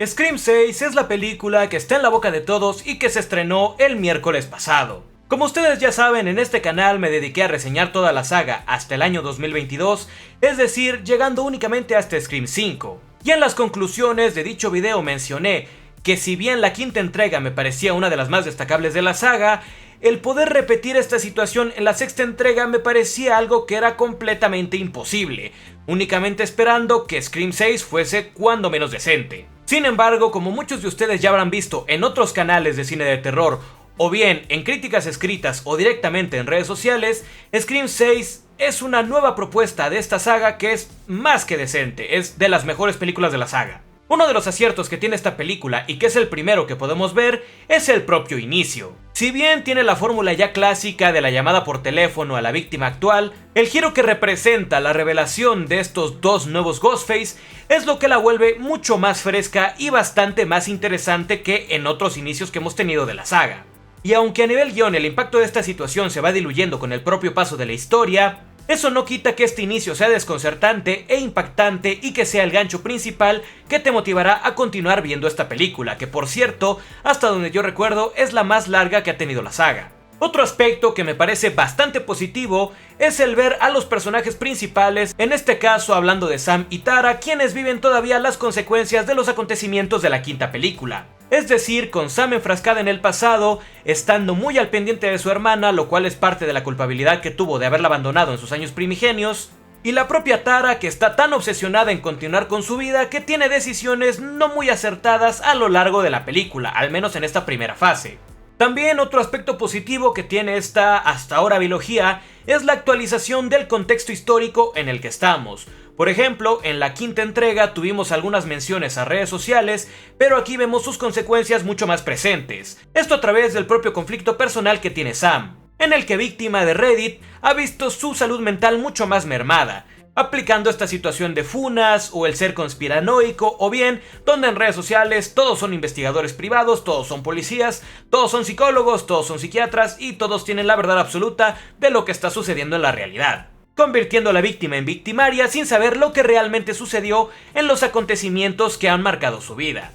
Scream 6 es la película que está en la boca de todos y que se estrenó el miércoles pasado. Como ustedes ya saben, en este canal me dediqué a reseñar toda la saga hasta el año 2022, es decir, llegando únicamente hasta Scream 5. Y en las conclusiones de dicho video mencioné que si bien la quinta entrega me parecía una de las más destacables de la saga, el poder repetir esta situación en la sexta entrega me parecía algo que era completamente imposible, únicamente esperando que Scream 6 fuese cuando menos decente. Sin embargo, como muchos de ustedes ya habrán visto en otros canales de cine de terror, o bien en críticas escritas o directamente en redes sociales, Scream 6 es una nueva propuesta de esta saga que es más que decente, es de las mejores películas de la saga. Uno de los aciertos que tiene esta película, y que es el primero que podemos ver, es el propio inicio. Si bien tiene la fórmula ya clásica de la llamada por teléfono a la víctima actual, el giro que representa la revelación de estos dos nuevos Ghostface es lo que la vuelve mucho más fresca y bastante más interesante que en otros inicios que hemos tenido de la saga. Y aunque a nivel guión el impacto de esta situación se va diluyendo con el propio paso de la historia, eso no quita que este inicio sea desconcertante e impactante y que sea el gancho principal que te motivará a continuar viendo esta película, que por cierto, hasta donde yo recuerdo, es la más larga que ha tenido la saga. Otro aspecto que me parece bastante positivo es el ver a los personajes principales, en este caso hablando de Sam y Tara, quienes viven todavía las consecuencias de los acontecimientos de la quinta película. Es decir, con Sam enfrascada en el pasado, estando muy al pendiente de su hermana, lo cual es parte de la culpabilidad que tuvo de haberla abandonado en sus años primigenios, y la propia Tara, que está tan obsesionada en continuar con su vida que tiene decisiones no muy acertadas a lo largo de la película, al menos en esta primera fase. También otro aspecto positivo que tiene esta hasta ahora biología es la actualización del contexto histórico en el que estamos. Por ejemplo, en la quinta entrega tuvimos algunas menciones a redes sociales, pero aquí vemos sus consecuencias mucho más presentes. Esto a través del propio conflicto personal que tiene Sam, en el que, víctima de Reddit, ha visto su salud mental mucho más mermada, aplicando esta situación de funas o el ser conspiranoico, o bien donde en redes sociales todos son investigadores privados, todos son policías, todos son psicólogos, todos son psiquiatras y todos tienen la verdad absoluta de lo que está sucediendo en la realidad, convirtiendo a la víctima en victimaria sin saber lo que realmente sucedió en los acontecimientos que han marcado su vida.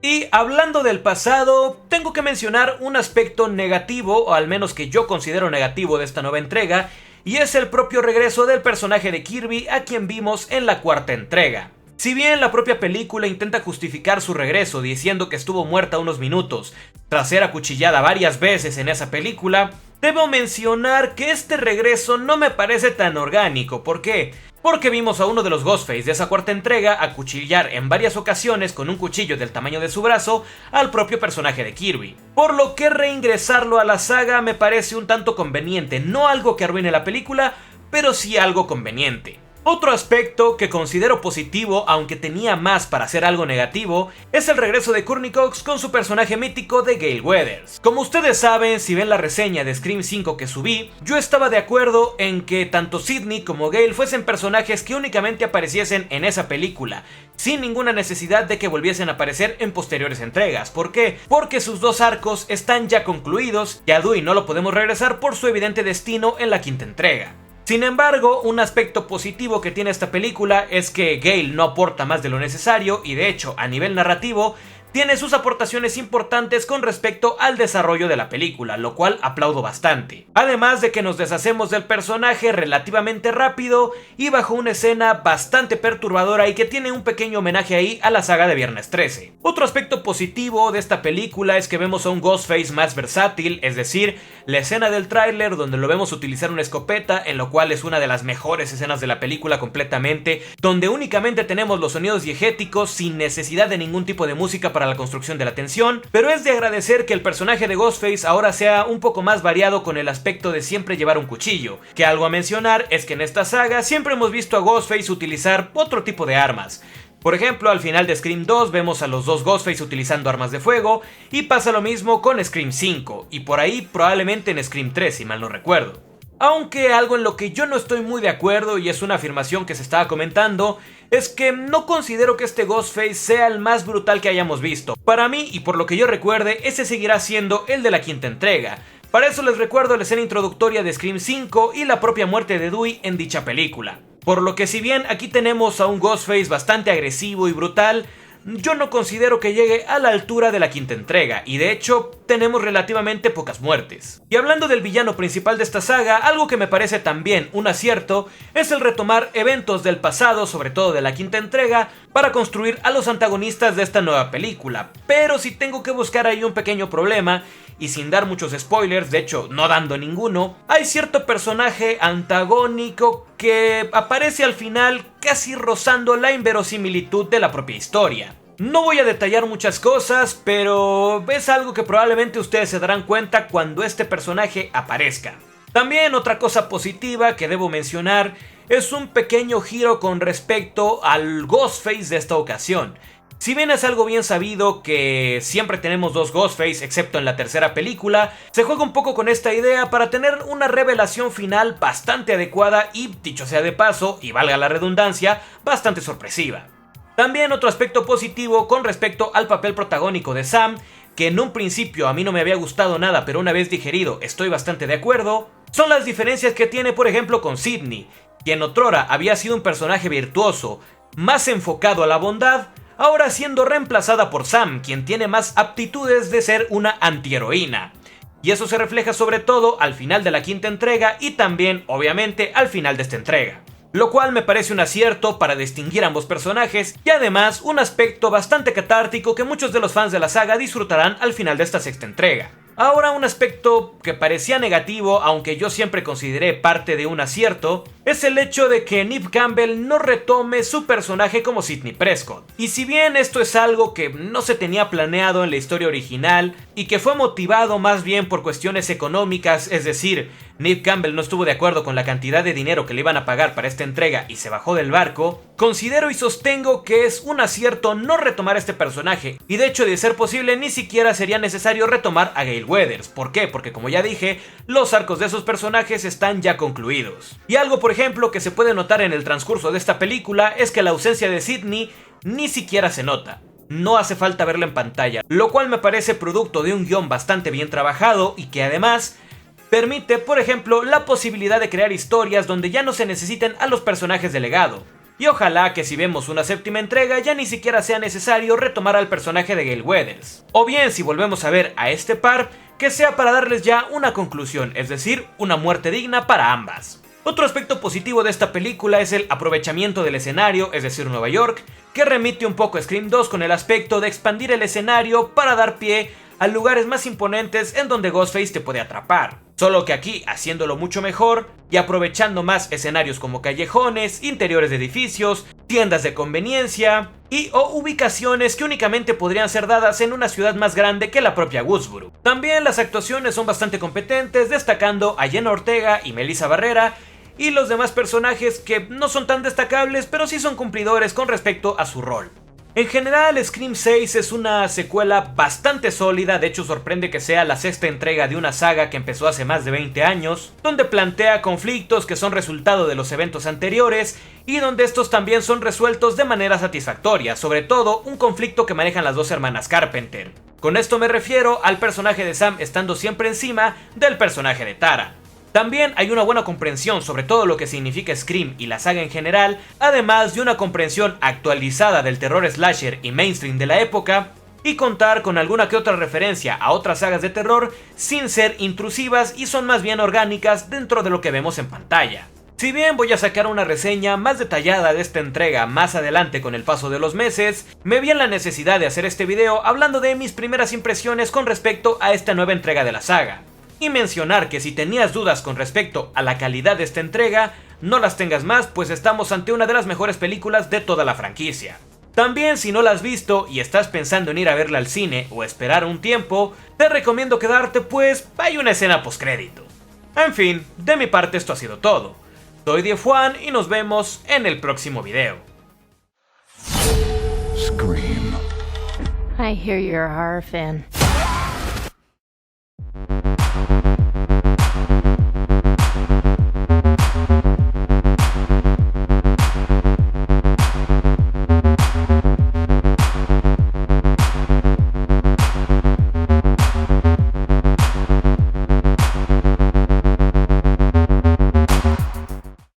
Y hablando del pasado, tengo que mencionar un aspecto negativo, o al menos que yo considero negativo de esta nueva entrega, y es el propio regreso del personaje de Kirby a quien vimos en la cuarta entrega. Si bien la propia película intenta justificar su regreso diciendo que estuvo muerta unos minutos tras ser acuchillada varias veces en esa película, debo mencionar que este regreso no me parece tan orgánico. ¿Por qué? Porque vimos a uno de los Ghostface de esa cuarta entrega acuchillar en varias ocasiones con un cuchillo del tamaño de su brazo al propio personaje de Kirby. Por lo que reingresarlo a la saga me parece un tanto conveniente, no algo que arruine la película, pero sí algo conveniente. Otro aspecto que considero positivo, aunque tenía más para ser algo negativo, es el regreso de Courtney Cox con su personaje mítico de Gale Weathers. Como ustedes saben, si ven la reseña de Scream 5 que subí, yo estaba de acuerdo en que tanto Sidney como Gale fuesen personajes que únicamente apareciesen en esa película, sin ninguna necesidad de que volviesen a aparecer en posteriores entregas. ¿Por qué? Porque sus dos arcos están ya concluidos y a Dewey no lo podemos regresar por su evidente destino en la quinta entrega. Sin embargo, un aspecto positivo que tiene esta película es que Gale no aporta más de lo necesario y, de hecho, a nivel narrativo, tiene sus aportaciones importantes con respecto al desarrollo de la película, lo cual aplaudo bastante. Además de que nos deshacemos del personaje relativamente rápido y bajo una escena bastante perturbadora y que tiene un pequeño homenaje ahí a la saga de Viernes 13. Otro aspecto positivo de esta película es que vemos a un Ghostface más versátil, es decir, la escena del tráiler donde lo vemos utilizar una escopeta, en lo cual es una de las mejores escenas de la película completamente, donde únicamente tenemos los sonidos diegéticos sin necesidad de ningún tipo de música para la construcción de la tensión, pero es de agradecer que el personaje de Ghostface ahora sea un poco más variado con el aspecto de siempre llevar un cuchillo, que algo a mencionar es que en esta saga siempre hemos visto a Ghostface utilizar otro tipo de armas. Por ejemplo, al final de Scream 2 vemos a los dos Ghostface utilizando armas de fuego, y pasa lo mismo con Scream 5, y por ahí probablemente en Scream 3 si mal no recuerdo. Aunque algo en lo que yo no estoy muy de acuerdo, y es una afirmación que se estaba comentando, es que no considero que este Ghostface sea el más brutal que hayamos visto. Para mí, y por lo que yo recuerde, ese seguirá siendo el de la quinta entrega. Para eso les recuerdo la escena introductoria de Scream 5 y la propia muerte de Dewey en dicha película. Por lo que si bien aquí tenemos a un Ghostface bastante agresivo y brutal, yo no considero que llegue a la altura de la quinta entrega, y de hecho tenemos relativamente pocas muertes. Y hablando del villano principal de esta saga, algo que me parece también un acierto es el retomar eventos del pasado, sobre todo de la quinta entrega, para construir a los antagonistas de esta nueva película. Pero si tengo que buscar ahí un pequeño problema, y sin dar muchos spoilers, de hecho no dando ninguno, hay cierto personaje antagónico que aparece al final casi rozando la inverosimilitud de la propia historia. No voy a detallar muchas cosas, pero es algo que probablemente ustedes se darán cuenta cuando este personaje aparezca. También otra cosa positiva que debo mencionar es un pequeño giro con respecto al Ghostface de esta ocasión. Si bien es algo bien sabido que siempre tenemos dos Ghostface, excepto en la tercera película, se juega un poco con esta idea para tener una revelación final bastante adecuada y, dicho sea de paso, y valga la redundancia, bastante sorpresiva. También otro aspecto positivo con respecto al papel protagónico de Sam, que en un principio a mí no me había gustado nada, pero una vez digerido estoy bastante de acuerdo, son las diferencias que tiene por ejemplo con Sidney, quien otrora había sido un personaje virtuoso, más enfocado a la bondad, ahora siendo reemplazada por Sam, quien tiene más aptitudes de ser una antiheroína. Y eso se refleja sobre todo al final de la quinta entrega y también, obviamente, al final de esta entrega. Lo cual me parece un acierto para distinguir ambos personajes y además un aspecto bastante catártico que muchos de los fans de la saga disfrutarán al final de esta sexta entrega. Ahora, un aspecto que parecía negativo, aunque yo siempre consideré parte de un acierto, es el hecho de que Neve Campbell no retome su personaje como Sidney Prescott. Y si bien esto es algo que no se tenía planeado en la historia original y que fue motivado más bien por cuestiones económicas, es decir, Neve Campbell no estuvo de acuerdo con la cantidad de dinero que le iban a pagar para esta entrega y se bajó del barco, considero y sostengo que es un acierto no retomar este personaje, y de hecho de ser posible ni siquiera sería necesario retomar a Gale Weathers. ¿Por qué? Porque como ya dije, los arcos de esos personajes están ya concluidos. Y algo por ejemplo que se puede notar en el transcurso de esta película es que la ausencia de Sidney ni siquiera se nota. No hace falta verla en pantalla, lo cual me parece producto de un guión bastante bien trabajado y que además permite, por ejemplo, la posibilidad de crear historias donde ya no se necesiten a los personajes de legado. Y ojalá que si vemos una séptima entrega ya ni siquiera sea necesario retomar al personaje de Gale Weathers. O bien, si volvemos a ver a este par, que sea para darles ya una conclusión, es decir, una muerte digna para ambas. Otro aspecto positivo de esta película es el aprovechamiento del escenario, es decir, Nueva York, que remite un poco a Scream 2 con el aspecto de expandir el escenario para dar pie a lugares más imponentes en donde Ghostface te puede atrapar. Solo que aquí, haciéndolo mucho mejor y aprovechando más escenarios como callejones, interiores de edificios, tiendas de conveniencia y o ubicaciones que únicamente podrían ser dadas en una ciudad más grande que la propia Woodsboro. También las actuaciones son bastante competentes, destacando a Jenna Ortega y Melissa Barrera, y los demás personajes que no son tan destacables, pero sí son cumplidores con respecto a su rol. En general, Scream 6 es una secuela bastante sólida, de hecho sorprende que sea la sexta entrega de una saga que empezó hace más de 20 años, donde plantea conflictos que son resultado de los eventos anteriores y donde estos también son resueltos de manera satisfactoria, sobre todo un conflicto que manejan las dos hermanas Carpenter. Con esto me refiero al personaje de Sam estando siempre encima del personaje de Tara. También hay una buena comprensión sobre todo lo que significa Scream y la saga en general, además de una comprensión actualizada del terror slasher y mainstream de la época, y contar con alguna que otra referencia a otras sagas de terror sin ser intrusivas y son más bien orgánicas dentro de lo que vemos en pantalla. Si bien voy a sacar una reseña más detallada de esta entrega más adelante con el paso de los meses, me vi en la necesidad de hacer este video hablando de mis primeras impresiones con respecto a esta nueva entrega de la saga. Y mencionar que si tenías dudas con respecto a la calidad de esta entrega, no las tengas más, pues estamos ante una de las mejores películas de toda la franquicia. También, si no la has visto y estás pensando en ir a verla al cine o esperar un tiempo, te recomiendo quedarte, pues hay una escena postcrédito. En fin, de mi parte esto ha sido todo. Soy Diefuan y nos vemos en el próximo video. Scream. I hear you're a horror fan.